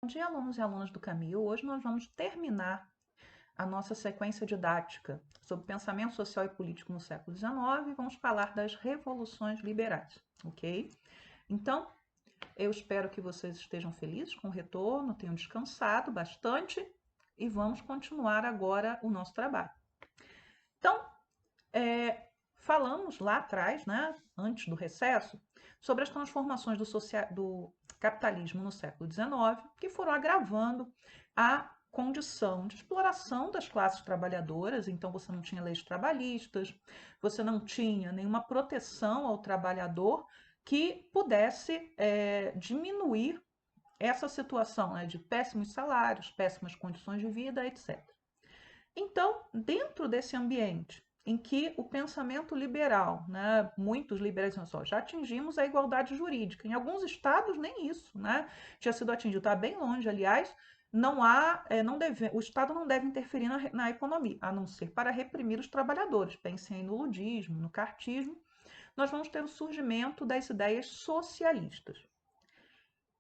Bom dia, alunos e alunas do Camil. Hoje nós vamos terminar a nossa sequência didática sobre pensamento social e político no século XIX e vamos falar das revoluções liberais, ok? Então, eu espero que vocês estejam felizes com o retorno, tenham descansado bastante e vamos continuar agora o nosso trabalho. Então, falamos lá atrás, né, antes do recesso, sobre as transformações do capitalismo no século XIX, que foram agravando a condição de exploração das classes trabalhadoras. Então, você não tinha leis trabalhistas, você não tinha nenhuma proteção ao trabalhador que pudesse diminuir essa situação, né, de péssimos salários, péssimas condições de vida, etc. Então, dentro desse ambiente em que o pensamento liberal, né, muitos liberais dizem só, já atingimos a igualdade jurídica. Em alguns estados, nem isso, né, tinha sido atingido, está bem longe, aliás, não há, o Estado não deve interferir na economia, a não ser para reprimir os trabalhadores. Pensem aí no ludismo, no cartismo. Nós vamos ter o surgimento das ideias socialistas.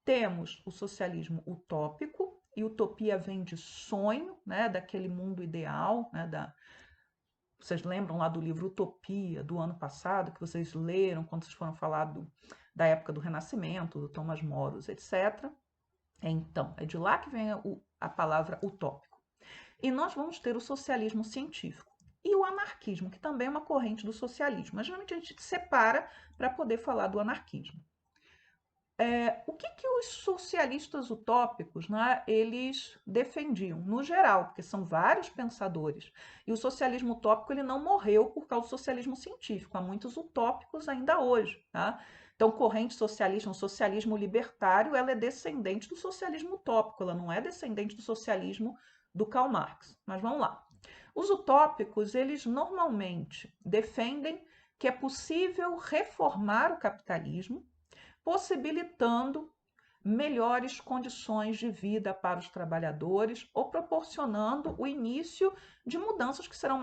Temos o socialismo utópico, e utopia vem de sonho, né, daquele mundo ideal, né, vocês lembram lá do livro Utopia, do ano passado, que vocês leram quando vocês foram falar da época do Renascimento, do Thomas Moros, etc. Então, é de lá que vem a palavra utópico. E nós vamos ter o socialismo científico e o anarquismo, que também é uma corrente do socialismo. Mas geralmente a gente separa para poder falar do anarquismo. O que os socialistas utópicos, né, eles defendiam, no geral, porque são vários pensadores, e o socialismo utópico ele não morreu por causa do socialismo científico, há muitos utópicos ainda hoje. Tá? Então, corrente socialista, um socialismo libertário, ela é descendente do socialismo utópico, ela não é descendente do socialismo do Karl Marx. Mas vamos lá. Os utópicos, eles normalmente defendem que é possível reformar o capitalismo, possibilitando melhores condições de vida para os trabalhadores ou proporcionando o início de mudanças que serão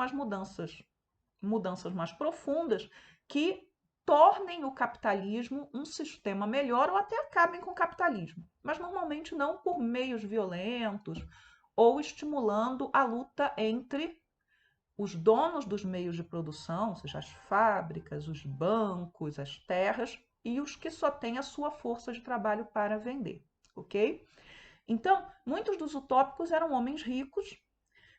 mudanças mais profundas, que tornem o capitalismo um sistema melhor ou até acabem com o capitalismo, mas normalmente não por meios violentos ou estimulando a luta entre os donos dos meios de produção, ou seja, as fábricas, os bancos, as terras, e os que só têm a sua força de trabalho para vender, ok? Então, muitos dos utópicos eram homens ricos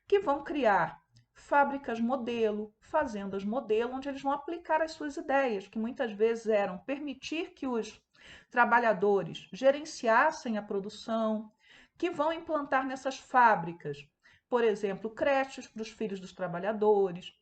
que vão criar fábricas modelo, fazendas modelo, onde eles vão aplicar as suas ideias, que muitas vezes eram permitir que os trabalhadores gerenciassem a produção, que vão implantar nessas fábricas, por exemplo, creches para os filhos dos trabalhadores,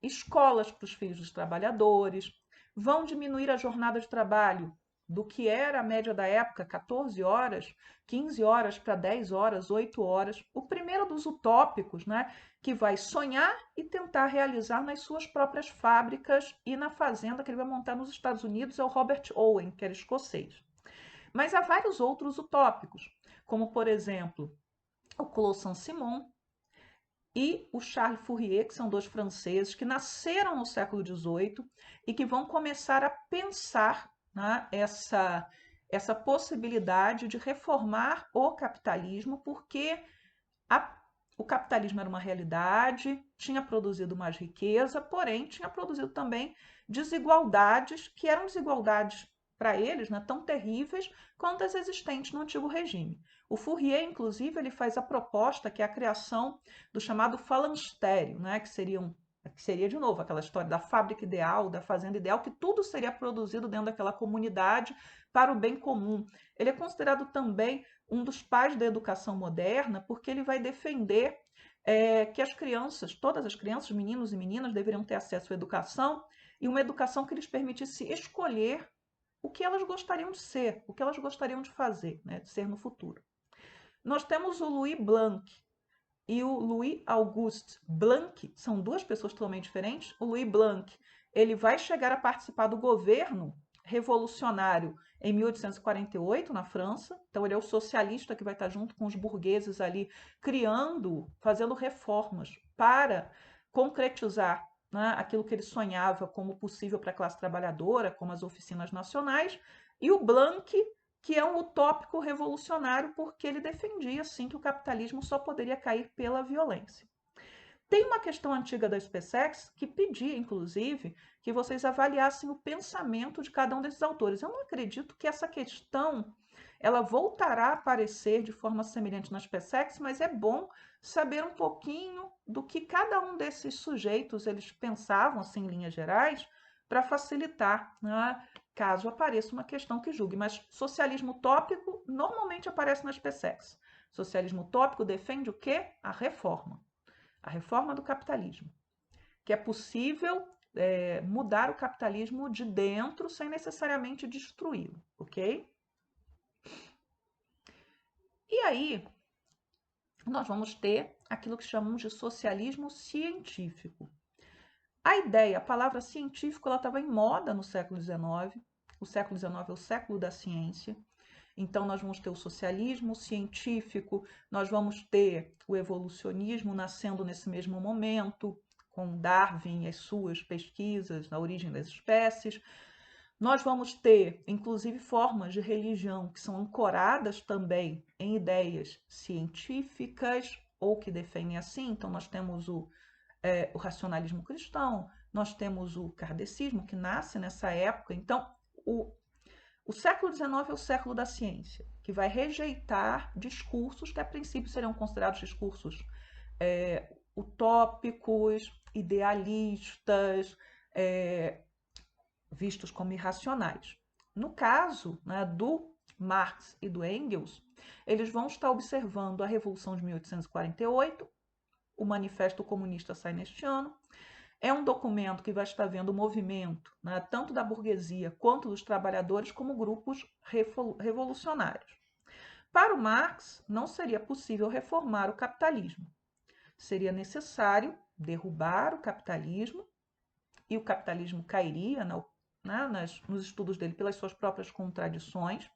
escolas para os filhos dos trabalhadores, vão diminuir a jornada de trabalho do que era a média da época, 14 horas, 15 horas para 10 horas, 8 horas. O primeiro dos utópicos, né, que vai sonhar e tentar realizar nas suas próprias fábricas e na fazenda que ele vai montar nos Estados Unidos, é o Robert Owen, que era escocês. Mas há vários outros utópicos, como, por exemplo, o Claude Saint-Simon e o Charles Fourier, que são dois franceses que nasceram no século XVIII e que vão começar a pensar, né, essa possibilidade de reformar o capitalismo, porque o capitalismo era uma realidade, tinha produzido mais riqueza, porém tinha produzido também desigualdades, que eram desigualdades para eles, né, tão terríveis quanto as existentes no antigo regime. O Fourier, inclusive, ele faz a proposta que é a criação do chamado falanstério, né, que seria, de novo, aquela história da fábrica ideal, da fazenda ideal, que tudo seria produzido dentro daquela comunidade para o bem comum. Ele é considerado também um dos pais da educação moderna, porque ele vai defender que as crianças, todas as crianças, meninos e meninas, deveriam ter acesso à educação, e uma educação que lhes permitisse escolher o que elas gostariam de ser, o que elas gostariam de fazer, né, de ser no futuro. Nós temos o Louis Blanc e o Louis Auguste Blanc, são duas pessoas totalmente diferentes. O Louis Blanc, ele vai chegar a participar do governo revolucionário em 1848 na França. Então ele é o socialista que vai estar junto com os burgueses ali criando, fazendo reformas para concretizar, né, aquilo que ele sonhava como possível para a classe trabalhadora, como as oficinas nacionais. E o Blanc que é um utópico revolucionário, porque ele defendia, sim, que o capitalismo só poderia cair pela violência. Tem uma questão antiga da SpaceX que pedia, inclusive, que vocês avaliassem o pensamento de cada um desses autores. Eu não acredito que essa questão ela voltará a aparecer de forma semelhante na SpaceX, mas é bom saber um pouquinho do que cada um desses sujeitos eles pensavam, assim, em linhas gerais, para facilitar, né, caso apareça uma questão que julgue. Mas socialismo utópico normalmente aparece na SpaceX. Socialismo utópico defende o quê? A reforma do capitalismo, que é possível mudar o capitalismo de dentro sem necessariamente destruí-lo, ok? E aí, nós vamos ter aquilo que chamamos de socialismo científico. A ideia, a palavra científico, ela estava em moda no século XIX. O século XIX é o século da ciência. Então, nós vamos ter o socialismo científico, nós vamos ter o evolucionismo nascendo nesse mesmo momento, com Darwin e as suas pesquisas na origem das espécies. Nós vamos ter, inclusive, formas de religião que são ancoradas também em ideias científicas ou que defendem assim. Então, nós temos o racionalismo cristão, nós temos o kardecismo, que nasce nessa época. Então, o século XIX é o século da ciência, que vai rejeitar discursos que, a princípio, seriam considerados discursos utópicos, idealistas, vistos como irracionais. No caso, né, do Marx e do Engels, eles vão estar observando a Revolução de 1848, o Manifesto Comunista sai neste ano. É um documento que vai estar vendo o movimento, né, tanto da burguesia quanto dos trabalhadores, como grupos revolucionários. Para o Marx, não seria possível reformar o capitalismo. Seria necessário derrubar o capitalismo, e o capitalismo cairia nos estudos dele pelas suas próprias contradições.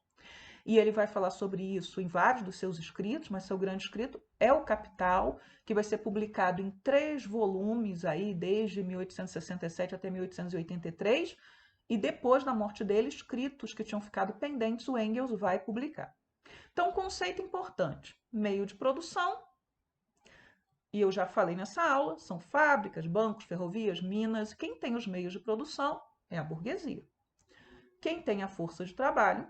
E ele vai falar sobre isso em vários dos seus escritos, mas seu grande escrito é o Capital, que vai ser publicado em 3 volumes aí, desde 1867 até 1883, e depois da morte dele, escritos que tinham ficado pendentes, o Engels vai publicar. Então, conceito importante: meio de produção, e eu já falei nessa aula, são fábricas, bancos, ferrovias, minas. Quem tem os meios de produção é a burguesia. Quem tem a força de trabalho,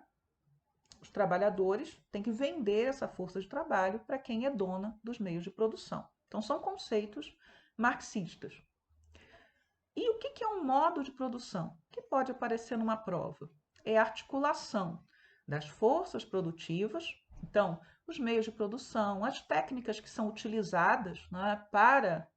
os trabalhadores têm que vender essa força de trabalho para quem é dona dos meios de produção. Então, são conceitos marxistas. E o que é um modo de produção? Que pode aparecer numa prova? É a articulação das forças produtivas, então, os meios de produção, as técnicas que são utilizadas, né, para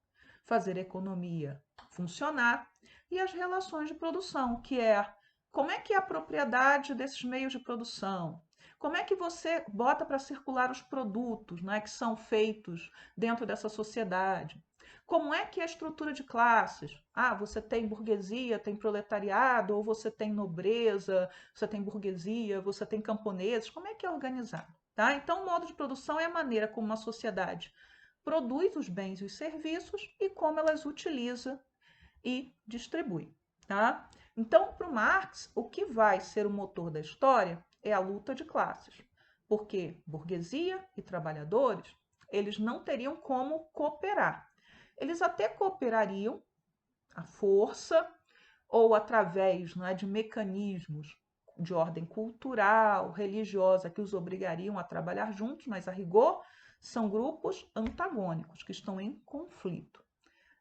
fazer a economia funcionar, e as relações de produção, que é como é que é a propriedade desses meios de produção, como é que você bota para circular os produtos, né, que são feitos dentro dessa sociedade. Como é que é a estrutura de classes? Ah, você tem burguesia, tem proletariado, ou você tem nobreza, você tem burguesia, você tem camponeses. Como é que é organizado? Tá? Então, o modo de produção é a maneira como uma sociedade produz os bens e os serviços e como elas utiliza e distribui. Tá? Então, para o Marx, o que vai ser o motor da história é a luta de classes, porque burguesia e trabalhadores, eles não teriam como cooperar. Eles até cooperariam à força ou através, não é, de mecanismos de ordem cultural, religiosa, que os obrigariam a trabalhar juntos, mas a rigor são grupos antagônicos que estão em conflito.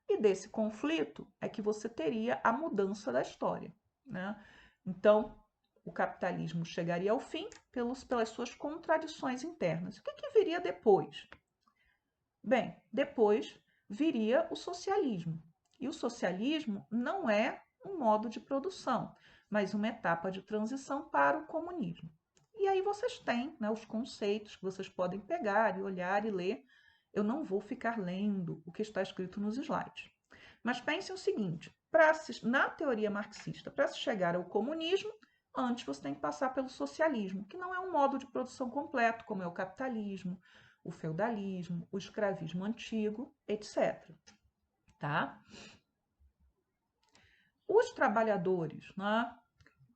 E desse conflito é que você teria a mudança da história, né? Então, o capitalismo chegaria ao fim pelas suas contradições internas. O que viria depois? Bem, depois viria o socialismo. E o socialismo não é um modo de produção, mas uma etapa de transição para o comunismo. E aí vocês têm, né, os conceitos que vocês podem pegar e olhar e ler. Eu não vou ficar lendo o que está escrito nos slides. Mas pensem o seguinte: na teoria marxista, para se chegar ao comunismo, antes você tem que passar pelo socialismo, que não é um modo de produção completo, como é o capitalismo, o feudalismo, o escravismo antigo, etc. Tá? Os trabalhadores, né,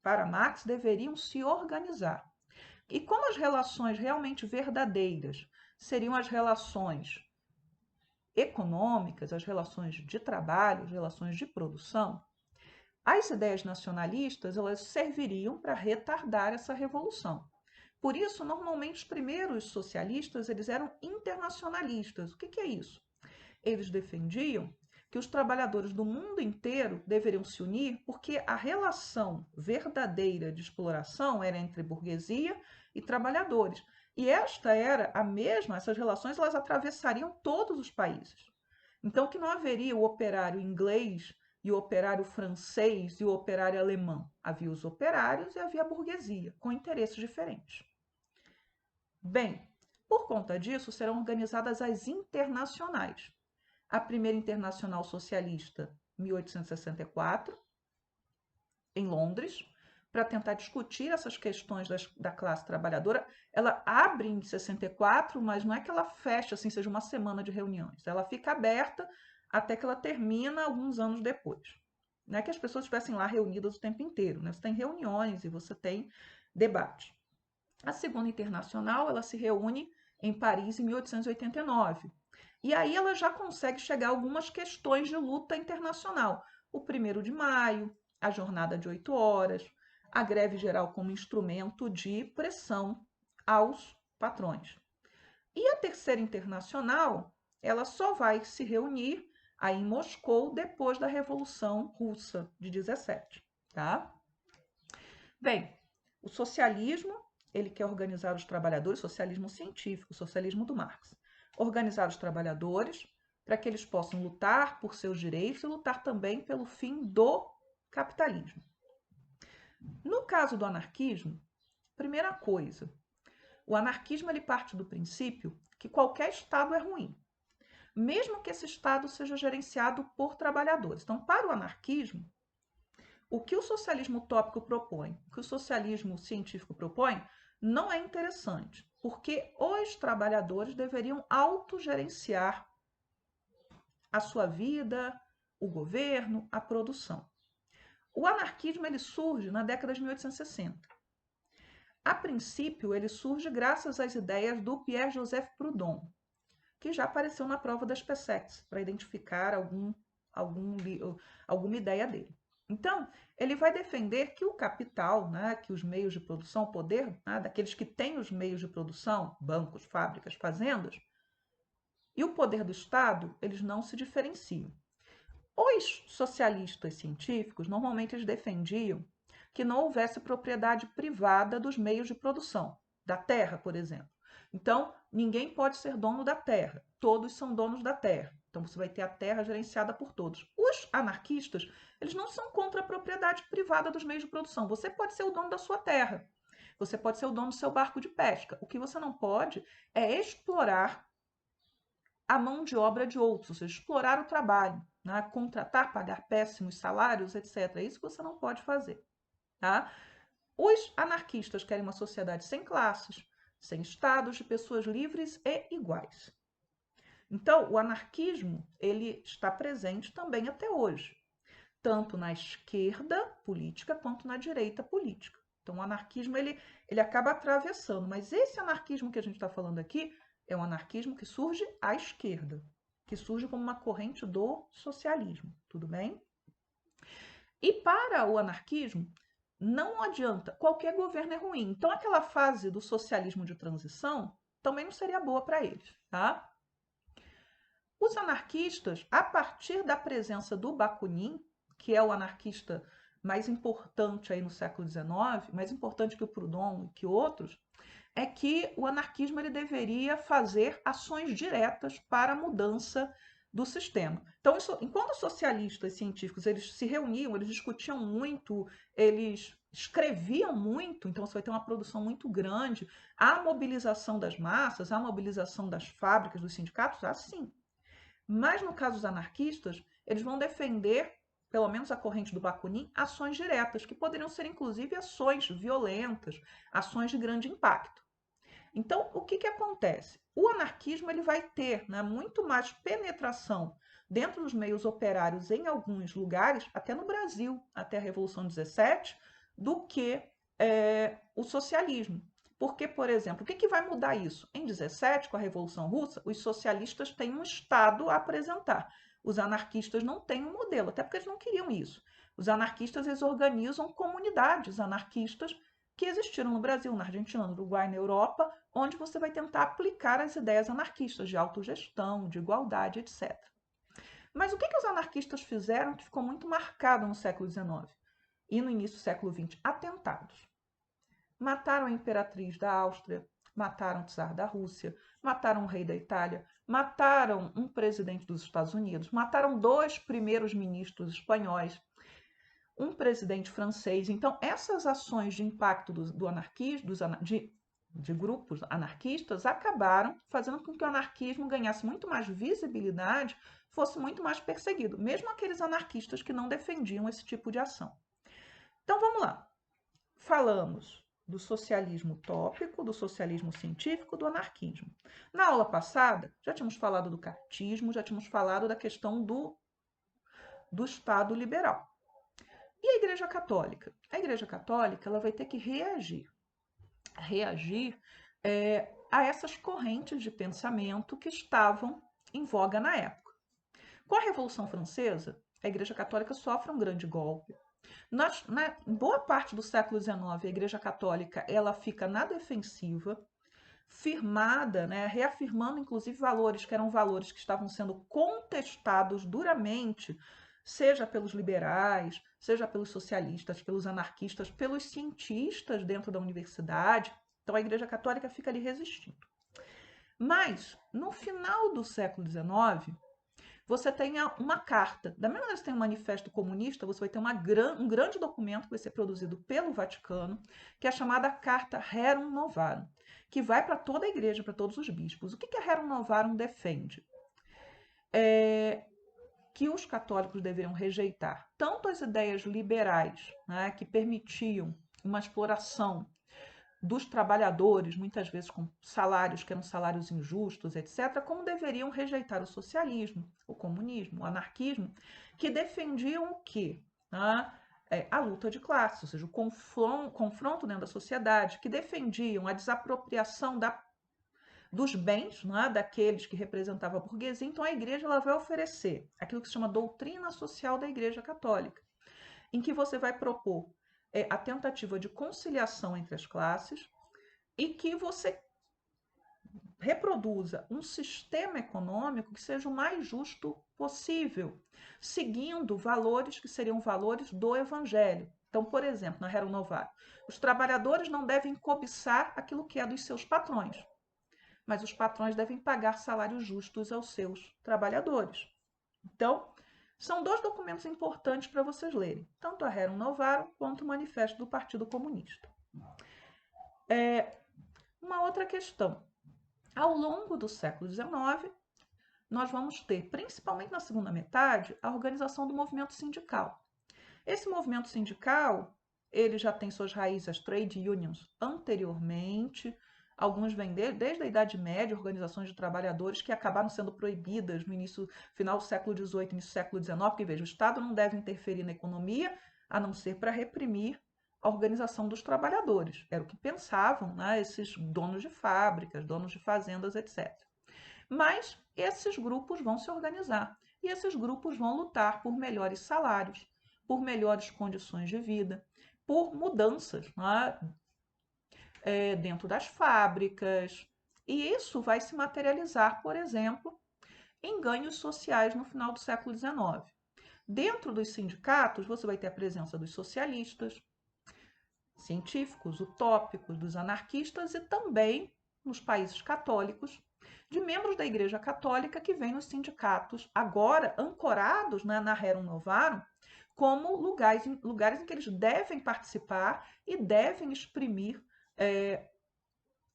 para Marx, deveriam se organizar. E como as relações realmente verdadeiras seriam as relações econômicas, as relações de trabalho, as relações de produção, as ideias nacionalistas elas serviriam para retardar essa revolução. Por isso, normalmente, os primeiros socialistas eles eram internacionalistas. O que é isso? Eles defendiam que os trabalhadores do mundo inteiro deveriam se unir porque a relação verdadeira de exploração era entre burguesia e trabalhadores. E esta era a mesma, essas relações elas atravessariam todos os países. Então, que não haveria o operário inglês e o operário francês e o operário alemão. Havia os operários e havia a burguesia, com interesses diferentes. Bem, por conta disso, serão organizadas as internacionais. A primeira Internacional Socialista, 1864, em Londres, para tentar discutir essas questões da classe trabalhadora. Ela abre em 64, mas não é que ela fecha, assim, seja uma semana de reuniões. Ela fica aberta até que ela termina alguns anos depois. Não é que as pessoas estivessem lá reunidas o tempo inteiro, né? Você tem reuniões e você tem debate. A Segunda Internacional, ela se reúne em Paris em 1889. E aí ela já consegue chegar a algumas questões de luta internacional. O 1º de maio, a jornada de 8 horas, a greve geral como instrumento de pressão aos patrões. E a Terceira Internacional, ela só vai se reunir aí em Moscou depois da Revolução Russa de 17, tá? Bem, o socialismo, ele quer organizar os trabalhadores, socialismo científico, socialismo do Marx, organizar os trabalhadores para que eles possam lutar por seus direitos e lutar também pelo fim do capitalismo. No caso do anarquismo, primeira coisa, o anarquismo ele parte do princípio que qualquer Estado é ruim, mesmo que esse Estado seja gerenciado por trabalhadores. Então, para o anarquismo, o que o socialismo utópico propõe, o que o socialismo científico propõe, não é interessante, porque os trabalhadores deveriam autogerenciar a sua vida, o governo, a produção. O anarquismo ele surge na década de 1860. A princípio, ele surge graças às ideias do Pierre-Joseph Proudhon, que já apareceu na prova das PSECs, para identificar alguma ideia dele. Então, ele vai defender que o capital, né, que os meios de produção, o poder, né, daqueles que têm os meios de produção, bancos, fábricas, fazendas, e o poder do Estado, eles não se diferenciam. Os socialistas científicos, normalmente eles defendiam que não houvesse propriedade privada dos meios de produção, da terra, por exemplo. Então, ninguém pode ser dono da terra, todos são donos da terra. Então, você vai ter a terra gerenciada por todos. Os anarquistas, eles não são contra a propriedade privada dos meios de produção. Você pode ser o dono da sua terra, você pode ser o dono do seu barco de pesca. O que você não pode é explorar a mão de obra de outros, ou seja, explorar o trabalho, né? Contratar, pagar péssimos salários, etc. É isso que você não pode fazer. Tá? Os anarquistas querem uma sociedade sem classes, sem estados, de pessoas livres e iguais. Então, o anarquismo ele está presente também até hoje, tanto na esquerda política quanto na direita política. Então, o anarquismo ele acaba atravessando, mas esse anarquismo que a gente está falando aqui é um anarquismo que surge à esquerda, que surge como uma corrente do socialismo, tudo bem? E para o anarquismo, não adianta, qualquer governo é ruim. Então, aquela fase do socialismo de transição também não seria boa para eles, tá? Os anarquistas, a partir da presença do Bakunin, que é o anarquista mais importante aí no século XIX, mais importante que o Proudhon e que outros, é que o anarquismo ele deveria fazer ações diretas para a mudança do sistema. Então, enquanto os socialistas científicos eles se reuniam, eles discutiam muito, eles escreviam muito, então você vai ter uma produção muito grande, a mobilização das massas, a mobilização das fábricas, dos sindicatos, assim. Mas no caso dos anarquistas, eles vão defender, pelo menos a corrente do Bakunin, ações diretas, que poderiam ser inclusive ações violentas, ações de grande impacto. Então, o que acontece? O anarquismo ele vai ter, né, muito mais penetração dentro dos meios operários em alguns lugares, até no Brasil, até a Revolução 17, do que o socialismo. Porque, por exemplo, o que vai mudar isso? Em 17, com a Revolução Russa, os socialistas têm um Estado a apresentar. Os anarquistas não têm um modelo, até porque eles não queriam isso. Os anarquistas eles organizam comunidades anarquistas que existiram no Brasil, na Argentina, no Uruguai, na Europa, onde você vai tentar aplicar as ideias anarquistas de autogestão, de igualdade, etc. Mas o que os anarquistas fizeram que ficou muito marcado no século XIX e no início do século XX? Atentados. Mataram a imperatriz da Áustria, mataram o czar da Rússia, mataram o rei da Itália, mataram um presidente dos Estados Unidos, mataram 2 primeiros ministros espanhóis, um presidente francês. Então, essas ações de impacto do anarquismo, de grupos anarquistas, acabaram fazendo com que o anarquismo ganhasse muito mais visibilidade, fosse muito mais perseguido, mesmo aqueles anarquistas que não defendiam esse tipo de ação. Então, vamos lá. Falamos do socialismo utópico, do socialismo científico, do anarquismo. Na aula passada, já tínhamos falado do cartismo, já tínhamos falado da questão do Estado liberal. E a Igreja Católica? A Igreja Católica ela vai ter que reagir a essas correntes de pensamento que estavam em voga na época. Com a Revolução Francesa, a Igreja Católica sofre um grande golpe. Em boa parte do século XIX, a Igreja Católica ela fica na defensiva, firmada, reafirmando inclusive valores que eram valores que estavam sendo contestados duramente, seja pelos liberais, seja pelos socialistas, pelos anarquistas, pelos cientistas dentro da universidade. Então a Igreja Católica fica ali resistindo. Mas, no final do século XIX, você tem uma carta. Da mesma maneira que você tem um manifesto comunista, você vai ter um grande documento que vai ser produzido pelo Vaticano, que é a chamada Carta Rerum Novarum, que vai para toda a igreja, para todos os bispos. O que a Rerum Novarum defende? Que os católicos deveriam rejeitar tanto as ideias liberais, que permitiam uma exploração dos trabalhadores, muitas vezes com salários que eram salários injustos, etc., como deveriam rejeitar o socialismo, o comunismo, o anarquismo, que defendiam o quê? A luta de classes, ou seja, o confronto dentro da sociedade, que defendiam a desapropriação dos bens, daqueles que representavam a burguesia. Então, a igreja ela vai oferecer aquilo que se chama doutrina social da Igreja Católica, em que você vai propor a tentativa de conciliação entre as classes e que você reproduza um sistema econômico que seja o mais justo possível, seguindo valores que seriam valores do Evangelho. Então, por exemplo, na Rerum Novarum, os trabalhadores não devem cobiçar aquilo que é dos seus patrões, mas os patrões devem pagar salários justos aos seus trabalhadores. Então, são 2 documentos importantes para vocês lerem, tanto a Rerum Novarum quanto o Manifesto do Partido Comunista. Uma outra questão. Ao longo do século XIX, nós vamos ter, principalmente na segunda metade, a organização do movimento sindical. Esse movimento sindical, ele já tem suas raízes, as trade unions, anteriormente. Alguns vêm desde a Idade Média, organizações de trabalhadores que acabaram sendo proibidas no final do século XVIII, início do século XIX, porque, veja, o Estado não deve interferir na economia, a não ser para reprimir a organização dos trabalhadores. Era o que pensavam, esses donos de fábricas, donos de fazendas, etc. Mas esses grupos vão se organizar e esses grupos vão lutar por melhores salários, por melhores condições de vida, por mudanças dentro das fábricas. E isso vai se materializar, por exemplo, em ganhos sociais no final do século XIX. Dentro dos sindicatos, você vai ter a presença dos socialistas, científicos, utópicos, dos anarquistas e também, nos países católicos, de membros da Igreja Católica que vêm nos sindicatos, agora ancorados na Rerum Novarum, como lugares em que eles devem participar e devem exprimir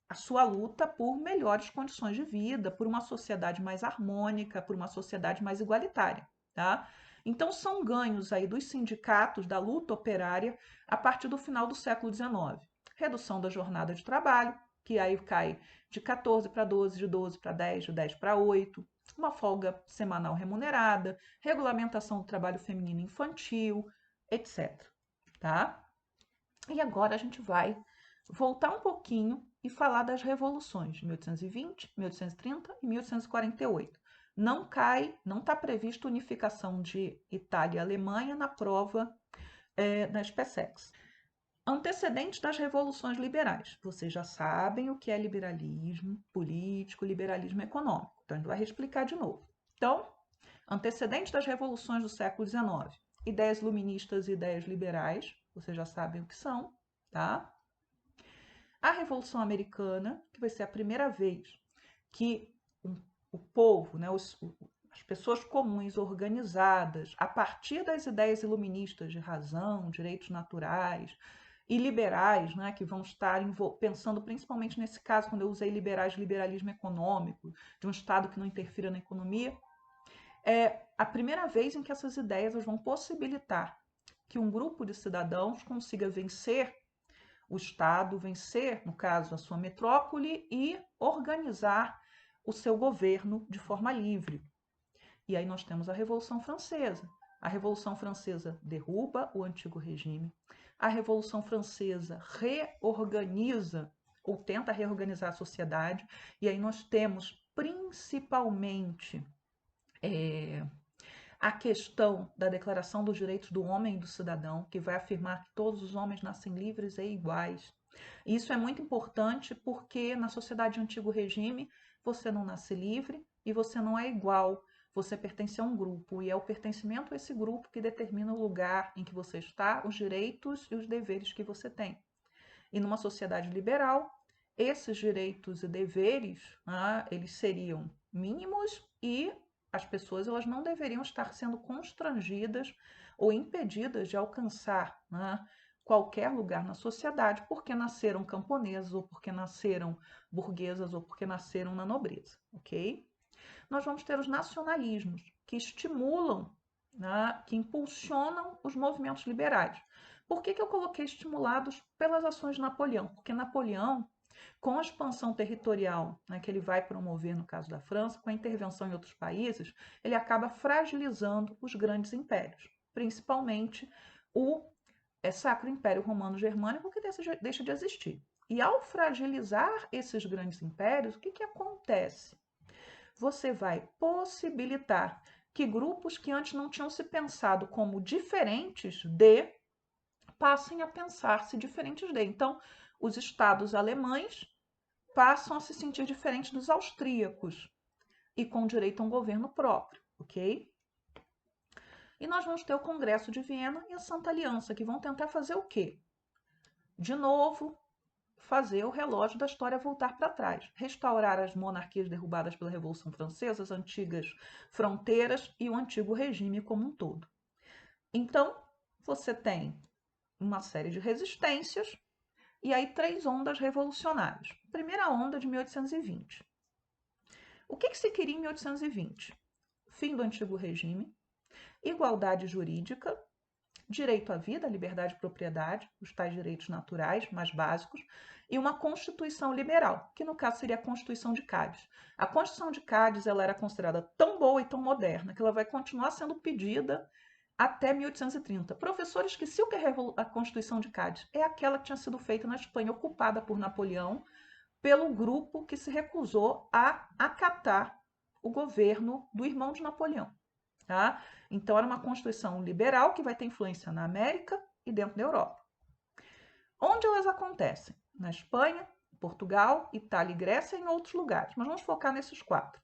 a sua luta por melhores condições de vida, por uma sociedade mais harmônica, por uma sociedade mais igualitária, tá? Então, são ganhos aí dos sindicatos, da luta operária, a partir do final do século XIX. Redução da jornada de trabalho, que aí cai de 14 para 12, de 12 para 10, de 10 para 8, uma folga semanal remunerada, regulamentação do trabalho feminino infantil, etc. Tá? E agora a gente vai voltar um pouquinho e falar das revoluções de 1820, 1830 e 1848. Não está previsto unificação de Itália e Alemanha na prova das PSECs. Antecedentes das revoluções liberais. Vocês já sabem o que é liberalismo político, liberalismo econômico. Então, a gente vai explicar de novo. Então, antecedentes das revoluções do século XIX. Ideias iluministas e ideias liberais. Vocês já sabem o que são, tá? A Revolução Americana, que vai ser a primeira vez que o povo, né, as pessoas comuns organizadas a partir das ideias iluministas de razão, direitos naturais e liberais, né, que vão estar pensando principalmente nesse caso, quando eu usei liberais, liberalismo econômico, de um Estado que não interfira na economia, é a primeira vez em que essas ideias vão possibilitar que um grupo de cidadãos consiga vencer o Estado, vencer, no caso, a sua metrópole e organizar o seu governo de forma livre. E aí nós temos a Revolução Francesa. A Revolução Francesa derruba o antigo regime. A Revolução Francesa reorganiza ou tenta reorganizar a sociedade. E aí nós temos principalmente a questão da Declaração dos Direitos do Homem e do Cidadão, que vai afirmar que todos os homens nascem livres e iguais. Isso é muito importante porque na sociedade de antigo regime você não nasce livre e você não é igual. Você pertence a um grupo e é o pertencimento a esse grupo que determina o lugar em que você está, os direitos e os deveres que você tem. E numa sociedade liberal, esses direitos e deveres, né, eles seriam mínimos e as pessoas elas não deveriam estar sendo constrangidas ou impedidas de alcançar, né, qualquer lugar na sociedade porque nasceram camponesas ou porque nasceram burguesas ou porque nasceram na nobreza, ok? Nós vamos ter os nacionalismos que estimulam, né, que impulsionam os movimentos liberais. Por que eu coloquei estimulados pelas ações de Napoleão? Porque Napoleão, com a expansão territorial, né, que ele vai promover no caso da França, com a intervenção em outros países, ele acaba fragilizando os grandes impérios, principalmente o Sacro Império Romano Germânico, que deixa de existir. E ao fragilizar esses grandes impérios, o que acontece? Você vai possibilitar que grupos que antes não tinham se pensado como diferentes de, passem a pensar-se diferentes de. Então, os estados alemães passam a se sentir diferentes dos austríacos e com direito a um governo próprio, ok? E nós vamos ter o Congresso de Viena e a Santa Aliança, que vão tentar fazer o quê? De novo, fazer o relógio da história voltar para trás, restaurar as monarquias derrubadas pela Revolução Francesa, as antigas fronteiras e o antigo regime como um todo. Então, você tem uma série de resistências e aí 3 ondas revolucionárias. Primeira onda de 1820. O que se queria em 1820? Fim do antigo regime, igualdade jurídica, direito à vida, liberdade de propriedade, os tais direitos naturais mais básicos, e uma Constituição liberal, que no caso seria a Constituição de Cádiz. A Constituição de Cádiz ela era considerada tão boa e tão moderna que ela vai continuar sendo pedida até 1830. Professores esqueciam que a Constituição de Cádiz é aquela que tinha sido feita na Espanha, ocupada por Napoleão, pelo grupo que se recusou a acatar o governo do irmão de Napoleão. Tá? Então, era uma Constituição liberal que vai ter influência na América e dentro da Europa. Onde elas acontecem? Na Espanha, Portugal, Itália e Grécia e em outros lugares. Mas vamos focar nesses 4.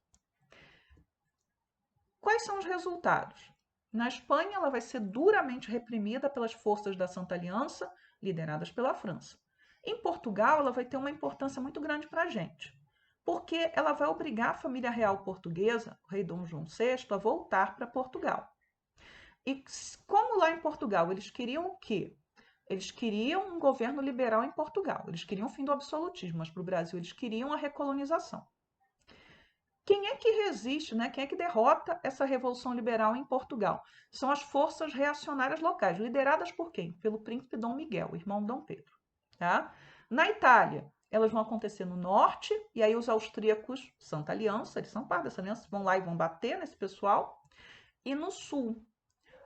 Quais são os resultados? Na Espanha, ela vai ser duramente reprimida pelas forças da Santa Aliança, lideradas pela França. Em Portugal, ela vai ter uma importância muito grande para a gente, porque ela vai obrigar a família real portuguesa, o rei Dom João VI, a voltar para Portugal. E como lá em Portugal eles queriam o quê? Eles queriam um governo liberal em Portugal, eles queriam o fim do absolutismo, mas para o Brasil eles queriam a recolonização. Quem é que resiste, né? Quem é que derrota essa revolução liberal em Portugal? São as forças reacionárias locais, lideradas por quem? Pelo príncipe Dom Miguel, irmão de Dom Pedro. Tá? Na Itália, elas vão acontecer no norte, e aí os austríacos, Santa Aliança, eles são parte dessa aliança, vão lá e vão bater nesse pessoal. E no sul,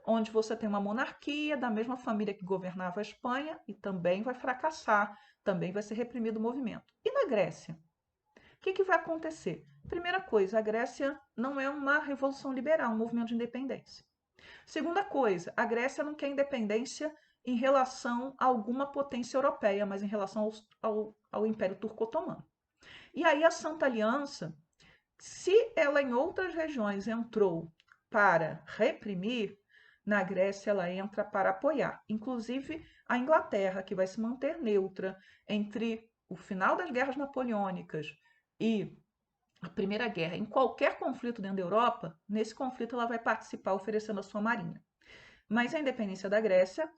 onde você tem uma monarquia da mesma família que governava a Espanha e também vai fracassar, também vai ser reprimido o movimento. E na Grécia? O que vai acontecer? Primeira coisa, a Grécia não é uma revolução liberal, um movimento de independência. Segunda coisa, a Grécia não quer independência em relação a alguma potência europeia, mas em relação ao Império Turco-Otomano. E aí a Santa Aliança, se ela em outras regiões entrou para reprimir, na Grécia ela entra para apoiar. Inclusive a Inglaterra, que vai se manter neutra entre o final das guerras napoleônicas e a Primeira Guerra, em qualquer conflito dentro da Europa, nesse conflito ela vai participar oferecendo a sua marinha. Mas a independência da Grécia,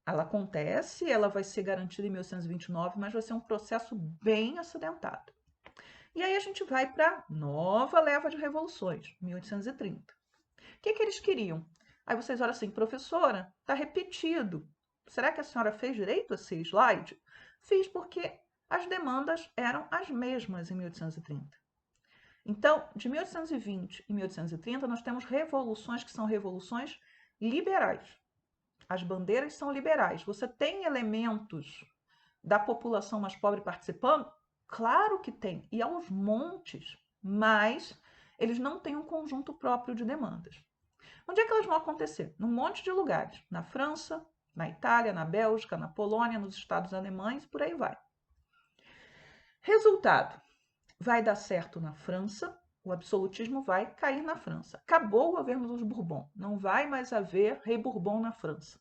ela acontece, ela vai ser garantida em 1829, mas vai ser um processo bem acidentado. E aí a gente vai para a nova leva de revoluções, 1830. O que eles queriam? Aí vocês olham assim, professora, está repetido. Será que a senhora fez direito a esse slide? Fiz porque as demandas eram as mesmas em 1830. Então, de 1820 e 1830, nós temos revoluções que são revoluções liberais. As bandeiras são liberais. Você tem elementos da população mais pobre participando? Claro que tem, e aos montes, mas eles não têm um conjunto próprio de demandas. Onde é que elas vão acontecer? Num monte de lugares. Na França, na Itália, na Bélgica, na Polônia, nos Estados alemães, por aí vai. Resultado: vai dar certo na França, o absolutismo vai cair na França. Acabou o governo dos Bourbon, não vai mais haver rei Bourbon na França.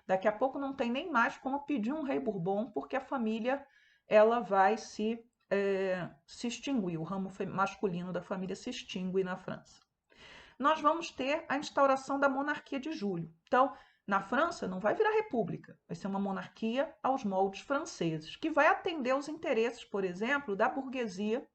Daqui a pouco não tem nem mais como pedir um rei Bourbon, porque a família ela vai se extinguir, o ramo masculino da família se extingue na França. Nós vamos ter a instauração da monarquia de julho. Então, na França não vai virar república, vai ser uma monarquia aos moldes franceses, que vai atender os interesses, por exemplo, da burguesia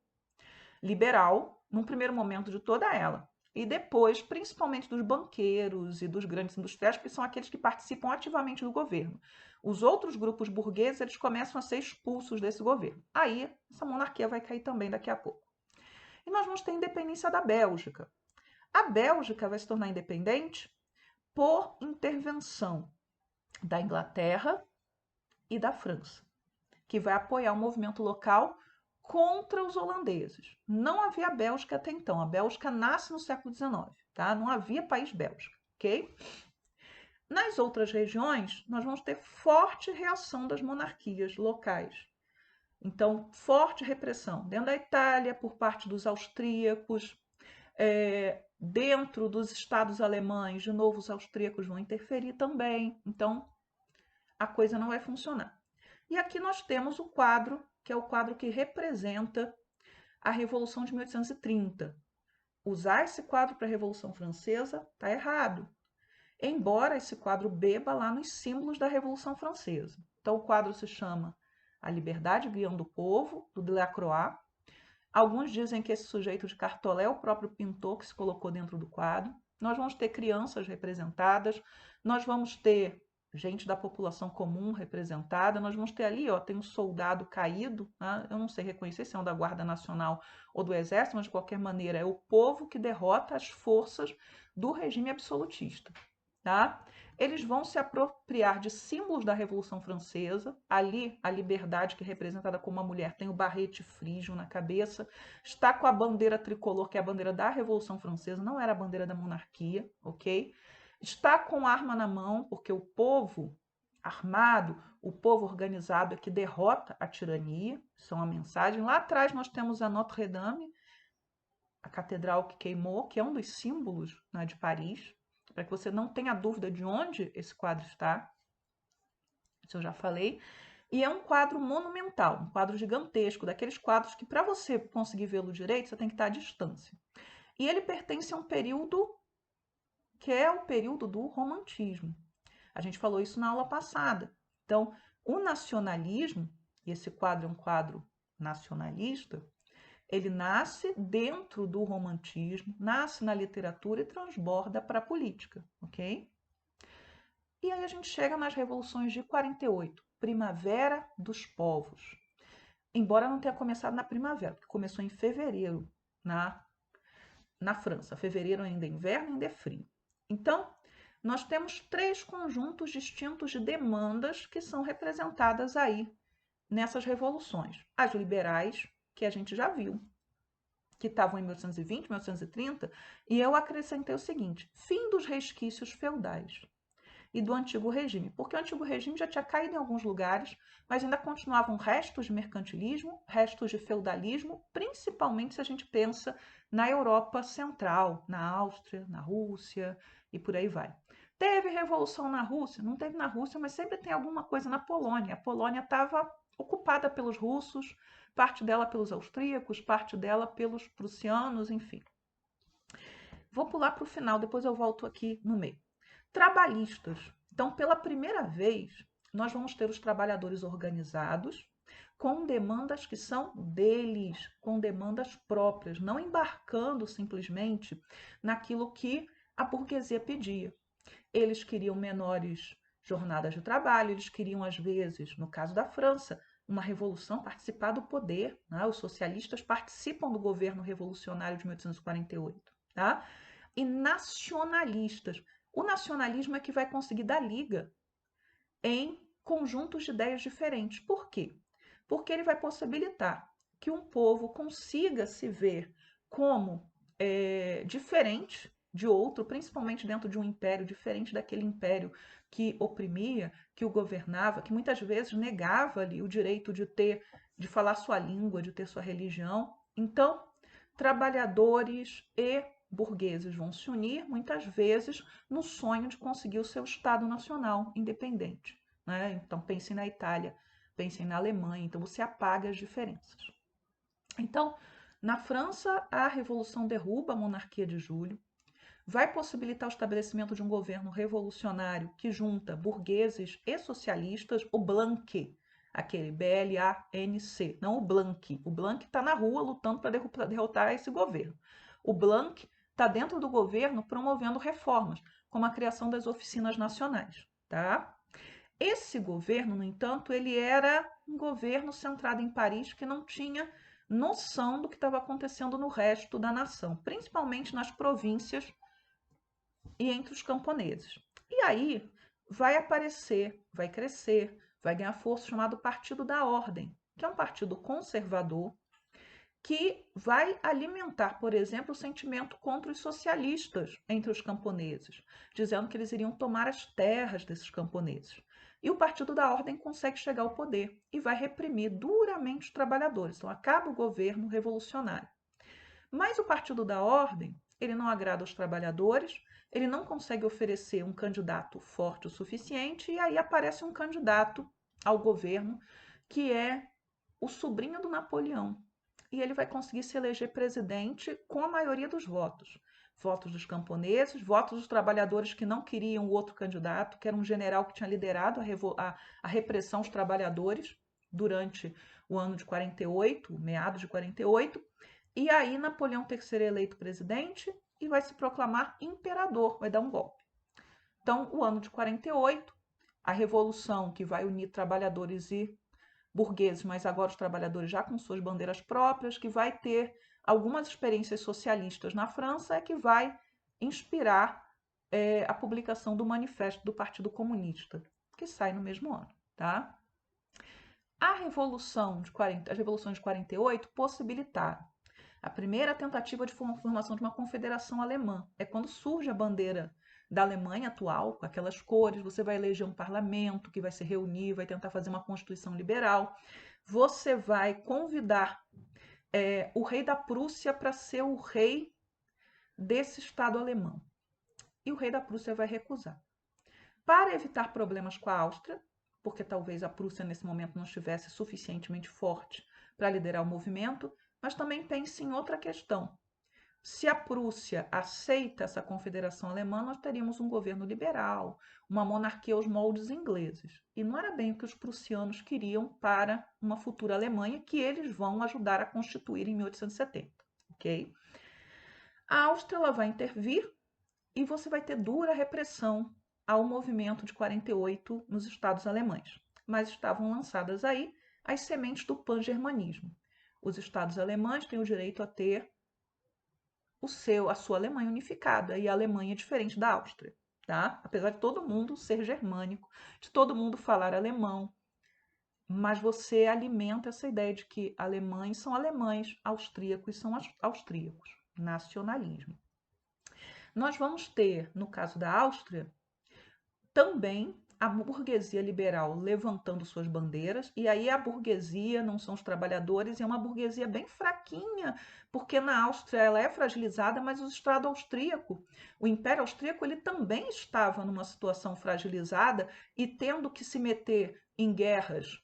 liberal, num primeiro momento de toda ela. E depois, principalmente dos banqueiros e dos grandes industriais, que são aqueles que participam ativamente do governo. Os outros grupos burgueses, eles começam a ser expulsos desse governo. Aí, essa monarquia vai cair também daqui a pouco. E nós vamos ter a independência da Bélgica. A Bélgica vai se tornar independente por intervenção da Inglaterra e da França, que vai apoiar o movimento local contra os holandeses. Não havia Bélgica até então. A Bélgica nasce no século XIX, tá? Não havia país Bélgica, ok? Nas outras regiões, nós vamos ter forte reação das monarquias locais. Então, forte repressão. Dentro da Itália, por parte dos austríacos, dentro dos estados alemães, de novo, os austríacos vão interferir também. Então, a coisa não vai funcionar. E aqui nós temos o quadro, que é o quadro que representa a Revolução de 1830. Usar esse quadro para a Revolução Francesa está errado, embora esse quadro beba lá nos símbolos da Revolução Francesa. Então, o quadro se chama A Liberdade Guiando o Povo, do Delacroix. Alguns dizem que esse sujeito de cartolé é o próprio pintor que se colocou dentro do quadro. Nós vamos ter crianças representadas, nós vamos ter gente da população comum representada, nós vamos ter ali, ó, tem um soldado caído, né? Eu não sei reconhecer se é um da Guarda Nacional ou do Exército, mas de qualquer maneira é o povo que derrota as forças do regime absolutista, tá? Eles vão se apropriar de símbolos da Revolução Francesa. Ali, a liberdade, que é representada como uma mulher, tem o barrete frígio na cabeça, está com a bandeira tricolor, que é a bandeira da Revolução Francesa, não era a bandeira da monarquia, ok? Está com arma na mão, porque o povo armado, o povo organizado é que derrota a tirania, isso é uma mensagem. Lá atrás nós temos a Notre-Dame, a catedral que queimou, que é um dos símbolos, né, de Paris, para que você não tenha dúvida de onde esse quadro está. Isso eu já falei. E é um quadro monumental, um quadro gigantesco, daqueles quadros que para você conseguir vê-lo direito, você tem que estar à distância. E ele pertence a um período que é o período do romantismo. A gente falou isso na aula passada. Então, o nacionalismo, e esse quadro é um quadro nacionalista, ele nasce dentro do romantismo, nasce na literatura e transborda para a política, ok? E aí a gente chega nas revoluções de 48, Primavera dos Povos. Embora não tenha começado na primavera, porque começou em fevereiro na França. Fevereiro ainda é inverno, ainda é frio. Então, nós temos três conjuntos distintos de demandas que são representadas aí nessas revoluções. As liberais, que a gente já viu, que estavam em 1820, 1830, e eu acrescentei o seguinte: fim dos resquícios feudais e do antigo regime, porque o antigo regime já tinha caído em alguns lugares, mas ainda continuavam restos de mercantilismo, restos de feudalismo, principalmente se a gente pensa na Europa Central, na Áustria, na Rússia e por aí vai. Teve revolução na Rússia? Não teve na Rússia, mas sempre tem alguma coisa na Polônia. A Polônia estava ocupada pelos russos, parte dela pelos austríacos, parte dela pelos prussianos, enfim. Vou pular para o final, depois eu volto aqui no meio. Trabalhistas. Então, pela primeira vez, nós vamos ter os trabalhadores organizados com demandas que são deles, com demandas próprias, não embarcando simplesmente naquilo que a burguesia pedia. Eles queriam menores jornadas de trabalho, eles queriam, às vezes, no caso da França, uma revolução, participar do poder. Né? Os socialistas participam do governo revolucionário de 1848. Tá? E nacionalistas. O nacionalismo é que vai conseguir dar liga em conjuntos de ideias diferentes. Por quê? Porque ele vai possibilitar que um povo consiga se ver como diferente de outro, principalmente dentro de um império diferente daquele império que oprimia, que o governava, que muitas vezes negava ali o direito de falar sua língua, de ter sua religião. Então, trabalhadores e burgueses vão se unir, muitas vezes, no sonho de conseguir o seu Estado nacional independente. Né? Então, pensem na Itália, pensem na Alemanha, então você apaga as diferenças. Então, na França, a Revolução derruba a monarquia de Júlio, vai possibilitar o estabelecimento de um governo revolucionário que junta burgueses e socialistas, o Blanc, aquele B-L-A-N-C, não o Blanc. O Blanc está na rua lutando para derrotar esse governo. O Blanc está dentro do governo promovendo reformas, como a criação das oficinas nacionais. Tá? Esse governo, no entanto, ele era um governo centrado em Paris que não tinha noção do que estava acontecendo no resto da nação, principalmente nas províncias e entre os camponeses. E aí vai aparecer, vai crescer, vai ganhar força o chamado Partido da Ordem, que é um partido conservador que vai alimentar, por exemplo, o sentimento contra os socialistas entre os camponeses, dizendo que eles iriam tomar as terras desses camponeses. E o Partido da Ordem consegue chegar ao poder e vai reprimir duramente os trabalhadores. Então acaba o governo revolucionário. Mas o Partido da Ordem, ele não agrada aos trabalhadores, ele não consegue oferecer um candidato forte o suficiente, e aí aparece um candidato ao governo que é o sobrinho do Napoleão. E ele vai conseguir se eleger presidente com a maioria dos votos. Votos dos camponeses, votos dos trabalhadores que não queriam o outro candidato, que era um general que tinha liderado a repressão aos trabalhadores durante o ano de 48, meados de 48. E aí Napoleão tem que ser eleito presidente e vai se proclamar imperador, vai dar um golpe. Então, o ano de 48, a revolução que vai unir trabalhadores e burgueses, mas agora os trabalhadores já com suas bandeiras próprias, que vai ter algumas experiências socialistas na França, é que vai inspirar a publicação do Manifesto do Partido Comunista, que sai no mesmo ano. Tá? As revoluções de 48 possibilitaram a primeira tentativa de formação de uma confederação alemã. É quando surge a bandeira da Alemanha atual, com aquelas cores, você vai eleger um parlamento que vai se reunir, vai tentar fazer uma constituição liberal, você vai convidar o rei da Prússia para ser o rei desse Estado alemão. E o rei da Prússia vai recusar. Para evitar problemas com a Áustria, porque talvez a Prússia nesse momento não estivesse suficientemente forte para liderar o movimento, mas também pense em outra questão. Se a Prússia aceita essa confederação alemã, nós teríamos um governo liberal, uma monarquia aos moldes ingleses. E não era bem o que os prussianos queriam para uma futura Alemanha, que eles vão ajudar a constituir em 1870. Okay? A Áustria ela vai intervir e você vai ter dura repressão ao movimento de 48 nos estados alemães. Mas estavam lançadas aí as sementes do pan-germanismo. Os estados alemães têm o direito a ter a sua Alemanha unificada, e a Alemanha é diferente da Áustria. tá? Apesar de todo mundo ser germânico, de todo mundo falar alemão, mas você alimenta essa ideia de que alemães são alemães, austríacos são austríacos. Nacionalismo. Nós vamos ter, no caso da Áustria, também a burguesia liberal levantando suas bandeiras, e aí a burguesia não são os trabalhadores, é uma burguesia bem fraquinha, porque na Áustria ela é fragilizada, mas o Estado austríaco, o Império Austríaco, ele também estava numa situação fragilizada e tendo que se meter em guerras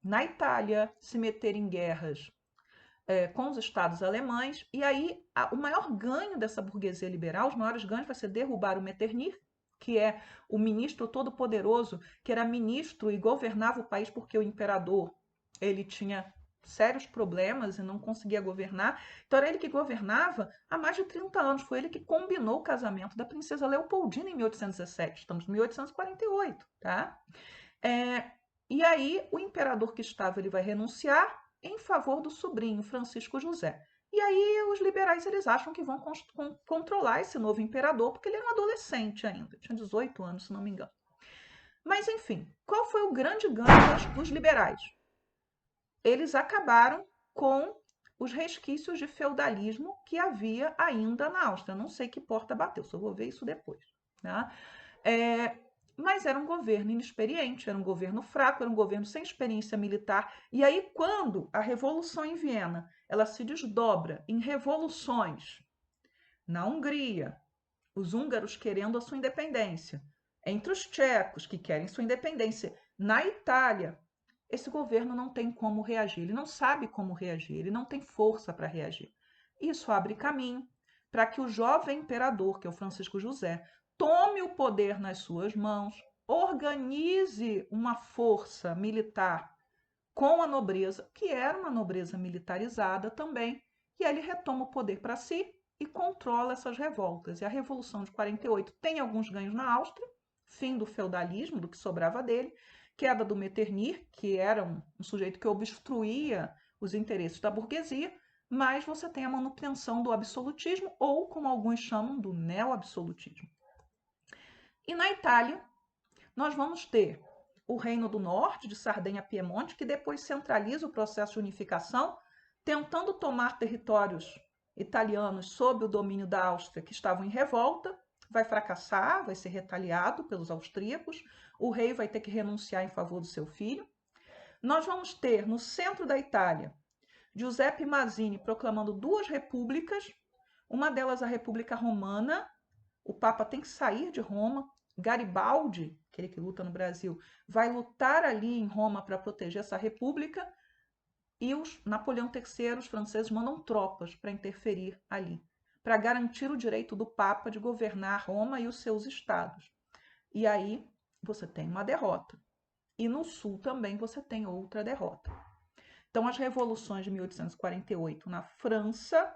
na Itália, se meter em guerras com os estados alemães, e aí o maior ganho dessa burguesia liberal, os maiores ganhos vai ser derrubar o Metternich, que é o ministro todo-poderoso, que era ministro e governava o país porque o imperador ele tinha sérios problemas e não conseguia governar. Então era ele que governava há mais de 30 anos. Foi ele que combinou o casamento da princesa Leopoldina em 1817. Estamos em 1848, tá? E aí o imperador que estava ele vai renunciar em favor do sobrinho Francisco José. E aí os liberais eles acham que vão controlar esse novo imperador, porque ele era um adolescente ainda, tinha 18 anos, se não me engano. Mas enfim, qual foi o grande ganho dos liberais? Eles acabaram com os resquícios de feudalismo que havia ainda na Áustria. Não sei que porta bateu, só vou ver isso depois. Tá? Mas era um governo inexperiente, era um governo fraco, era um governo sem experiência militar. E aí, quando a Revolução em Viena ela se desdobra em revoluções na Hungria, os húngaros querendo a sua independência, entre os tchecos que querem sua independência, na Itália, esse governo não tem como reagir, ele não sabe como reagir, ele não tem força para reagir. Isso abre caminho para que o jovem imperador, que é o Francisco José, tome o poder nas suas mãos, organize uma força militar com a nobreza, que era uma nobreza militarizada também, e ele retoma o poder para si e controla essas revoltas. E a Revolução de 48 tem alguns ganhos na Áustria, fim do feudalismo, do que sobrava dele, queda do Metternich, que era um sujeito que obstruía os interesses da burguesia, mas você tem a manutenção do absolutismo, ou, como alguns chamam, do neo-absolutismo. E na Itália, nós vamos ter o Reino do Norte, de Sardenha-Piemonte, que depois centraliza o processo de unificação, tentando tomar territórios italianos sob o domínio da Áustria, que estavam em revolta, vai fracassar, vai ser retaliado pelos austríacos, o rei vai ter que renunciar em favor do seu filho. Nós vamos ter, no centro da Itália, Giuseppe Mazzini proclamando duas repúblicas, uma delas a República Romana, o Papa tem que sair de Roma, Garibaldi, aquele que luta no Brasil, vai lutar ali em Roma para proteger essa república, e os Napoleão III, os franceses, mandam tropas para interferir ali, para garantir o direito do Papa de governar Roma e os seus estados. E aí você tem uma derrota. E no sul também você tem outra derrota. Então as revoluções de 1848 na França,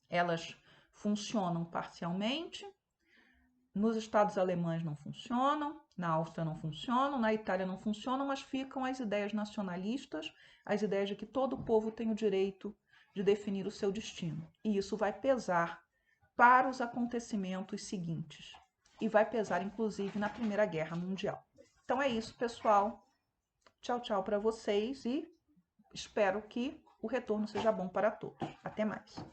elas funcionam parcialmente, nos estados alemães não funcionam, na Áustria não funcionam, na Itália não funcionam, mas ficam as ideias nacionalistas, as ideias de que todo povo tem o direito de definir o seu destino. E isso vai pesar para os acontecimentos seguintes. E vai pesar, inclusive, na Primeira Guerra Mundial. Então é isso, pessoal. Tchau, tchau para vocês e espero que o retorno seja bom para todos. Até mais.